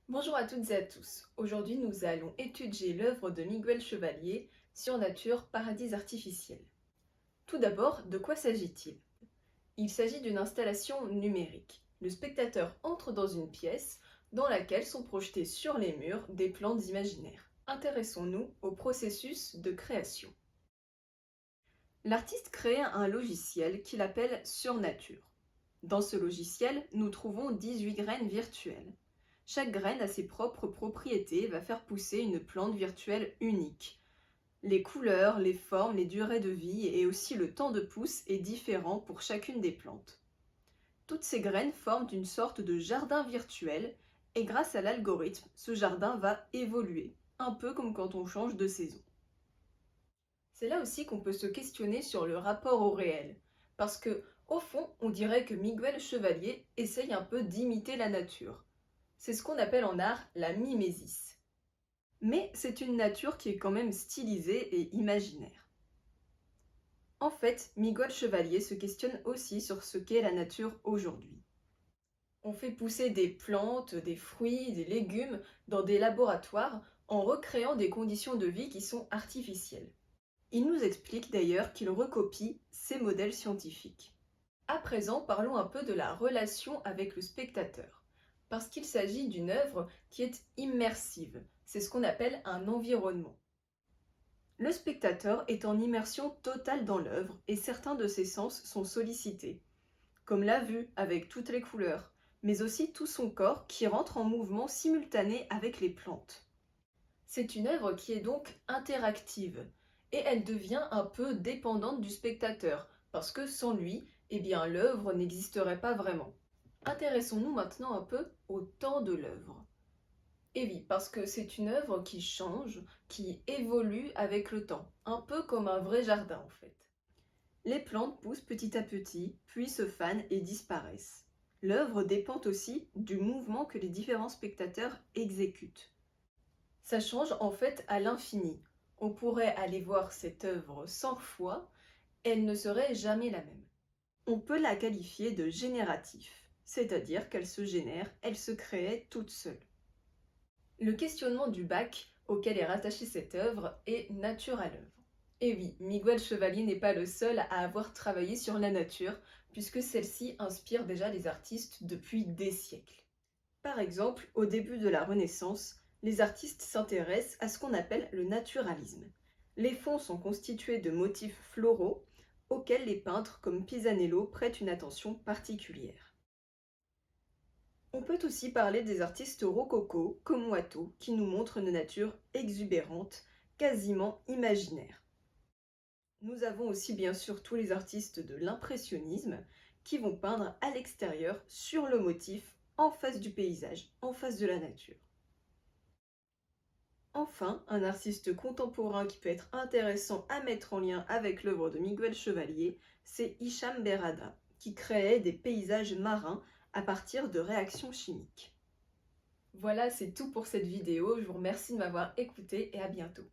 Bonjour à toutes et à tous. Aujourd'hui, nous allons étudier l'œuvre de Miguel Chevalier sur Nature, paradis artificiel. Tout d'abord, de quoi s'agit-il? Il s'agit d'une installation numérique. Le spectateur entre dans une pièce dans laquelle sont projetées sur les murs des plantes imaginaires. Intéressons-nous au processus de création. L'artiste crée un logiciel qu'il appelle Surnature. Dans ce logiciel, nous trouvons 18 graines virtuelles. Chaque graine a ses propres propriétés et va faire pousser une plante virtuelle unique. Les couleurs, les formes, les durées de vie et aussi le temps de pousse est différent pour chacune des plantes. Toutes ces graines forment une sorte de jardin virtuel et grâce à l'algorithme, ce jardin va évoluer, un peu comme quand on change de saison. C'est là aussi qu'on peut se questionner sur le rapport au réel, parce que, au fond, on dirait que Miguel Chevalier essaye un peu d'imiter la nature. C'est ce qu'on appelle en art la mimésis. Mais c'est une nature qui est quand même stylisée et imaginaire. En fait, Miguel Chevalier se questionne aussi sur ce qu'est la nature aujourd'hui. On fait pousser des plantes, des fruits, des légumes dans des laboratoires en recréant des conditions de vie qui sont artificielles. Il nous explique d'ailleurs qu'il recopie ces modèles scientifiques. À présent, parlons un peu de la relation avec le spectateur, parce qu'il s'agit d'une œuvre qui est immersive, c'est ce qu'on appelle un environnement. Le spectateur est en immersion totale dans l'œuvre et certains de ses sens sont sollicités, comme la vue avec toutes les couleurs, mais aussi tout son corps qui rentre en mouvement simultané avec les plantes. C'est une œuvre qui est donc interactive et elle devient un peu dépendante du spectateur parce que sans lui, eh bien l'œuvre n'existerait pas vraiment. Intéressons-nous maintenant un peu au temps de l'œuvre. Et oui, parce que c'est une œuvre qui change, qui évolue avec le temps, un peu comme un vrai jardin en fait. Les plantes poussent petit à petit, puis se fanent et disparaissent. L'œuvre dépend aussi du mouvement que les différents spectateurs exécutent. Ça change en fait à l'infini. On pourrait aller voir cette œuvre 100 fois, elle ne serait jamais la même. On peut la qualifier de génératif, c'est-à-dire qu'elle se génère, elle se crée toute seule. Le questionnement du bac auquel est rattachée cette œuvre est nature à l'œuvre. Et oui, Miguel Chevalier n'est pas le seul à avoir travaillé sur la nature, puisque celle-ci inspire déjà les artistes depuis des siècles. Par exemple, au début de la Renaissance, les artistes s'intéressent à ce qu'on appelle le naturalisme. Les fonds sont constitués de motifs floraux auxquels les peintres comme Pisanello prêtent une attention particulière. On peut aussi parler des artistes rococo comme Watteau qui nous montrent une nature exubérante, quasiment imaginaire. Nous avons aussi bien sûr tous les artistes de l'impressionnisme qui vont peindre à l'extérieur sur le motif en face du paysage, en face de la nature. Enfin, un artiste contemporain qui peut être intéressant à mettre en lien avec l'œuvre de Miguel Chevalier, c'est Hicham Berrada, qui créait des paysages marins à partir de réactions chimiques. Voilà, c'est tout pour cette vidéo, je vous remercie de m'avoir écouté et à bientôt.